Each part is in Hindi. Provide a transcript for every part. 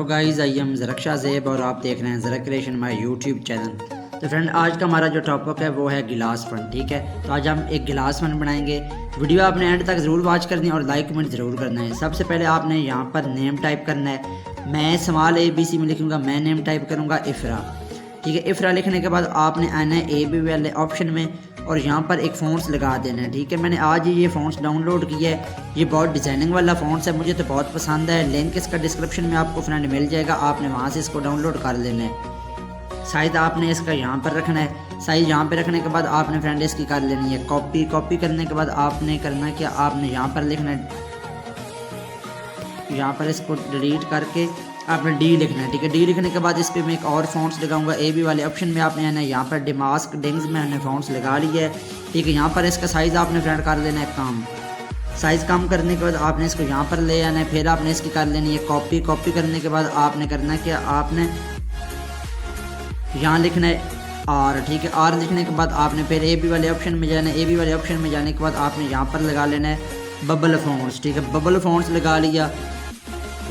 Guys, I am Zarak Shah Zeb और आप देख रहे हैं Zarak creation my YouTube channel. तो फ्रेंड, आज का हमारा जो टॉपिक है वो है गिलास फन। ठीक है, तो आज हम एक गिलास फन बनाएंगे। वीडियो आपने एंड तक ज़रूर वॉच करनी है और लाइक कमेंट ज़रूर करना है। सबसे पहले आपने यहाँ पर नेम टाइप करना है। मैं स्मॉल ABC में लिखूँगा, मैं नेम टाइप करूँगा इफ़रा। ठीक है, इफ़रा लिखने के बाद आपने आना है AB वाले ऑप्शन में और यहाँ पर एक फ़ॉन्ट्स लगा देना है। ठीक है, मैंने आज ही ये फ़ॉन्ट्स डाउनलोड किया है। ये बहुत डिज़ाइनिंग वाला फ़ॉन्ट्स है, मुझे तो बहुत पसंद है। लिंक इसका डिस्क्रिप्शन में आपको फ्रेंड मिल जाएगा, आपने वहाँ से इसको डाउनलोड कर लेना है। साइज़ आपने इसका यहाँ पर रखना है। साइज़ यहाँ पे रखने के बाद आपने फ्रेंड इसकी कर लेनी है कॉपी। कॉपी करने के बाद आपने करना क्या, आपने यहाँ पर लिखना है, यहाँ पर इसको डिलीट करके आपने D लिखना है। ठीक है, D लिखने के बाद इस पर मैं एक और फ़ॉन्ट्स लगाऊंगा। AB वाले ऑप्शन में आपने आना है, यहाँ पर डिमास्क डिंग्स में हमने फ़ॉन्ट्स लगा लिया है। ठीक है, यहाँ पर इसका साइज़ आपने फ्रेंड कर देना है कम। साइज़ कम करने के बाद आपने इसको यहाँ पर ले आना है। फिर आपने इसकी कर लेनी है कॉपी। कॉपी करने के बाद आपने करना है कि आपने यहाँ लिखना है R। ठीक है, R लिखने के बाद आपने फिर AB वाले ऑप्शन में जाना है। AB वाले ऑप्शन में जाने के बाद आपने यहाँ पर लगा लेना है बबल फ़ॉन्ट्स। ठीक है, बबल फ़ॉन्ट्स लगा लिया।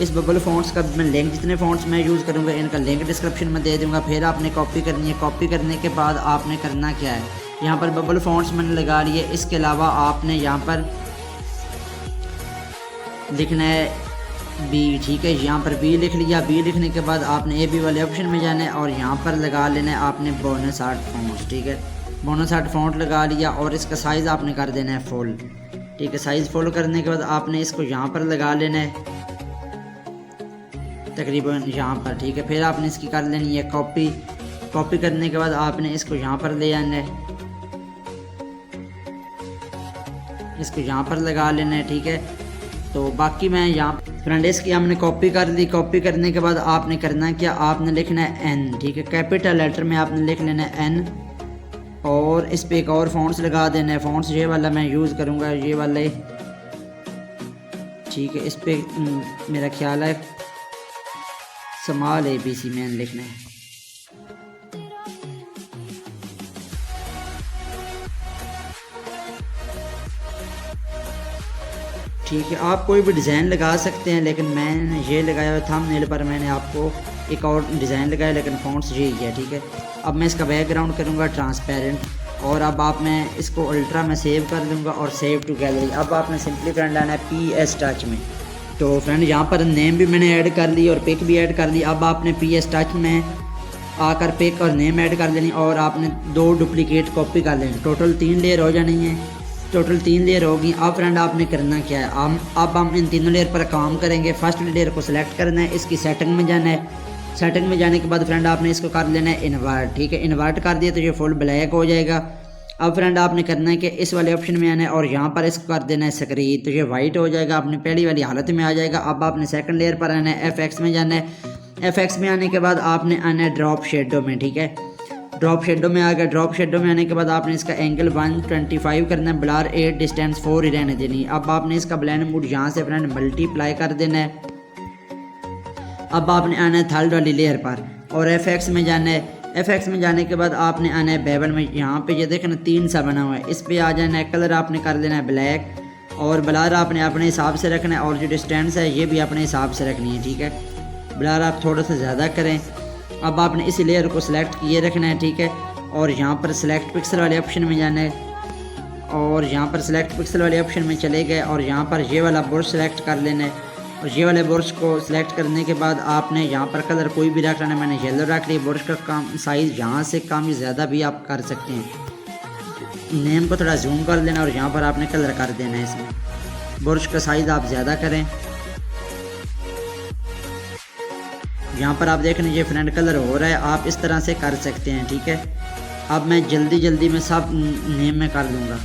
इस बबल फ़ॉन्ट्स का मैं लिंक, जितने फ़ॉन्ट्स मैं यूज़ करूँगा इनका लिंक डिस्क्रिप्शन में दे दूँगा। फिर आपने कॉपी करनी है। कॉपी करने के बाद आपने करना क्या है, यहाँ पर बबल फ़ॉन्ट्स मैंने लगा लिए। इसके अलावा आपने यहाँ पर लिखना है B। ठीक है, यहाँ पर B लिख लिया। B लिखने के बाद आपने AB वाले ऑप्शन में जाना है और यहाँ पर लगा लेना है आपने बोनस आर्ट फ़ॉन्ट्स। ठीक है, बोनस आर्ट फ़ॉन्ट लगा लिया और इसका साइज़ आपने कर देना है फुल। ठीक है, साइज़ फुल करने के बाद आपने इसको यहाँ पर लगा लेना है तकरीबन यहाँ पर। ठीक है, फिर आपने इसकी कर लेनी है कॉपी। कॉपी करने के बाद आपने इसको यहाँ पर ले आना है, इसको यहाँ पर लगा लेना है। ठीक है, तो बाकी मैं यहाँ फ्रेंड इसकी हमने कॉपी कर ली। कॉपी करने के बाद आपने करना क्या, आपने लिखना है N। ठीक है, कैपिटल लेटर में आपने लिख लेना है N और इस पर एक और फ़ॉन्ट्स लगा देना है। फ़ॉन्ट्स ये वाला मैं यूज़ करूँगा, ये वाले। ठीक है, इस पर मेरा ख्याल है स्मॉल ABC में लिखना है। ठीक है, आप कोई भी डिज़ाइन लगा सकते हैं, लेकिन मैंने ये लगाया हुआ थंबनेल पर मैंने आपको एक और डिज़ाइन लगाया, लेकिन फ़ॉन्ट्स यही है। ठीक है, अब मैं इसका बैकग्राउंड करूँगा ट्रांसपेरेंट और अब आप मैं इसको अल्ट्रा में सेव कर दूँगा और सेव टू गैलरी। अब आपने सिंपली फ्रेंड लाना है PS टच में। तो फ्रेंड यहाँ पर नेम भी मैंने ऐड कर ली और पिक भी ऐड कर ली। अब आपने PS टच में आकर पिक और नेम ऐड कर लेनी और आपने 2 डुप्लीकेट कॉपी कर लेनी। टोटल 3 लेयर हो जानी है। टोटल 3 लेयर होगी। अब फ्रेंड आपने करना क्या है, अब हम इन तीनों लेयर पर काम करेंगे। फर्स्ट लेयर को सिलेक्ट करना है, इसकी सेटिंग में जाना है। सेटिंग में जाने के बाद फ्रेंड आपने इसको कर लेना है इन्वर्ट। ठीक है, इन्वर्ट कर दिया तो ये फुल ब्लैक हो जाएगा। अब फ्रेंड आपने करना है कि इस वाले ऑप्शन में आना है और यहाँ पर इसको कर देना है स्क्रीन, तो ये वाइट हो जाएगा, अपनी पहली वाली हालत में आ जाएगा। अब आपने सेकंड लेयर पर आना है, FX में जाना है। FX में आने के बाद आपने आना है ड्रॉप शेडो में। ठीक है, ड्रॉप शेडो में आ गया। ड्रॉप शेडो में आने के बाद आपने इसका एंगल 125 करना है, ब्लर 8, डिस्टेंस 4 ही रहने देनी। अब आपने इसका ब्लेंड मोड यहाँ से फ्रेंड मल्टीप्लाई कर देना है। अब आपने आना है थर्ड वाली लेयर पर और FX में जाना है। FX में जाने के बाद आपने आना है बेवल में। यहाँ पे ये देखना 3 सा बना हुआ है, इस पे आ जाना है। कलर आपने कर लेना है ब्लैक और ब्लर आपने अपने हिसाब से रखना है और जो डिस्टेंस है ये भी अपने हिसाब से रखनी है। ठीक है, ब्लर आप थोड़ा सा ज़्यादा करें। अब आपने इस लेयर को सिलेक्ट किए रखना है। ठीक है, और यहाँ पर सिलेक्ट पिक्सल वाले ऑप्शन में जाना है और यहाँ पर सिलेक्ट पिक्सल वाले ऑप्शन में चले गए और यहाँ पर ये वाला ब्रश सेलेक्ट कर लेना है और ये वाले ब्रश को सिलेक्ट करने के बाद आपने यहाँ पर कलर कोई भी रख लेना है। मैंने येलो रख लिया। ब्रश का काम साइज़ यहाँ से कम ज़्यादा भी आप कर सकते हैं। नेम को थोड़ा जूम कर लेना और यहाँ पर आपने कलर कर देना है। इसमें ब्रश का साइज़ आप ज़्यादा करें। यहाँ पर आप देख लीजिए फ्रेंड कलर हो रहा है, आप इस तरह से कर सकते हैं। ठीक है, अब मैं जल्दी में सब नेम में कर लूँगा।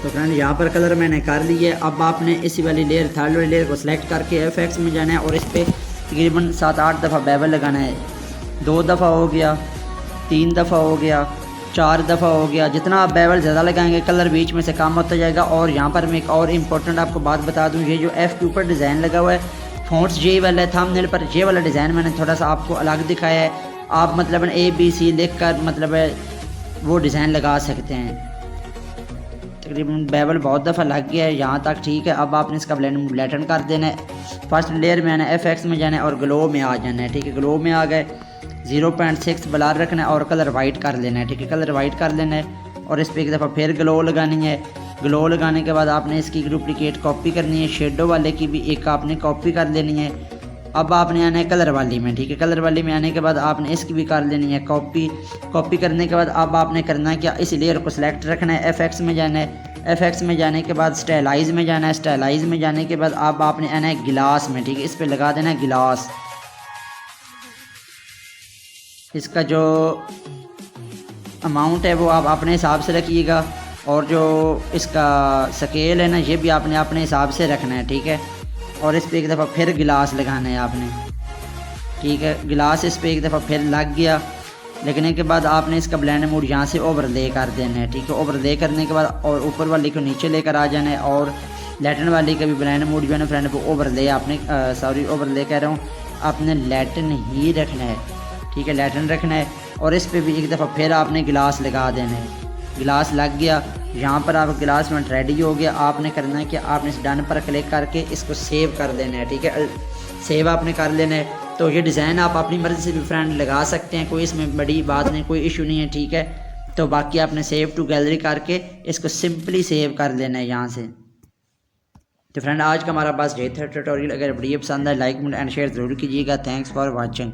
तो फ्रेंड यहाँ पर कलर मैंने कर लिए। अब आपने इसी वाली लेयर थर्ड वाली लेयर को सिलेक्ट करके FX में जाना है और इस पर तकरीबन 7-8 दफ़ा बेवल लगाना है। 2 दफ़ा हो गया, 3 दफ़ा हो गया, 4 दफ़ा हो गया। जितना आप बेवल ज़्यादा लगाएंगे कलर बीच में से कम होता जाएगा। और यहाँ पर मैं एक और इम्पोर्टेंट आपको बात बता दूँ, ये जो F के ऊपर डिज़ाइन लगा हुआ है फ़ॉन्ट्स ये वाला है, थंबनेल पर ये वाला डिज़ाइन मैंने थोड़ा सा आपको अलग दिखाया है। आप मतलब ABC लिख कर मतलब वो डिज़ाइन लगा सकते हैं। तकरीबन बेवल बहुत दफ़ा लग गया है यहाँ तक, ठीक है। अब आपने इसका ब्लेंड ब्लैटन कर देना है। फर्स्ट लेयर में आना है, FX में जाना है और ग्लो में आ जाना है, ठीक है। ग्लो में आ गए, 0.6 ब्लर रखना है और कलर वाइट कर लेना है, ठीक है। कलर वाइट कर लेना है और इस पर एक दफ़ा फिर ग्लो लगानी है। ग्लो लगाने के बाद आपने इसकी डुप्लीकेट कॉपी करनी है, शेडो वाले की भी एक आपने कॉपी कर लेनी है। अब आपने आना है कलर वाली में, ठीक है। कलर वाली में आने के बाद आपने इसकी भी कर लेनी है कॉपी। कॉपी करने के बाद अब आपने करना है क्या, इस लेयर को सिलेक्ट रखना है, FX में जाना है। FX में जाने के बाद स्टाइलाइज में जाना है। स्टाइलाइज में जाने के बाद अब आपने आना है गिलास में, ठीक है। इस पर लगा देना है गिलास। इसका जो अमाउंट है वो आप अपने हिसाब से रखिएगा और जो इसका स्केल है ना ये भी आपने अपने हिसाब से रखना है, ठीक है। और इस पर एक दफ़ा फिर गिलास लगाना है आपने, ठीक है। गिलास इस पर एक दफ़ा फिर लग गया। लगने के बाद आपने इसका ब्लेंड मोड यहाँ से ओवरले कर देना है, ठीक है। ओवरले करने के बाद और ऊपर वाली को नीचे लेकर आ जाना है और लैटिन वाली का भी ब्लेंड मोड जो है ना फ्रेंड वो ओवरले आपने ओवरले कह रहा हूँ, आपने लैटिन ही रखना है, ठीक है। लैटिन रखना है और इस पर भी एक दफ़ा फिर आपने गिलास लगा देना है। गिलास लग गया, यहाँ पर आपका गिलास में रेडी हो गया। आपने करना है कि आपने इस डन पर क्लिक करके इसको सेव कर देना है, ठीक है। सेव आपने कर लेना है। तो ये डिज़ाइन आप अपनी मर्ज़ी से भी फ्रेंड लगा सकते हैं, कोई इसमें बड़ी बात नहीं, कोई इशू नहीं है, ठीक है। तो बाकी आपने सेव टू गैलरी करके इसको सिंपली सेव कर लेना है यहाँ से। तो फ्रेंड आज का हमारा बस यही था ट्यूटोरियल। अगर वीडियो पसंद आए लाइक एंड शेयर ज़रूर कीजिएगा। Thanks for watching.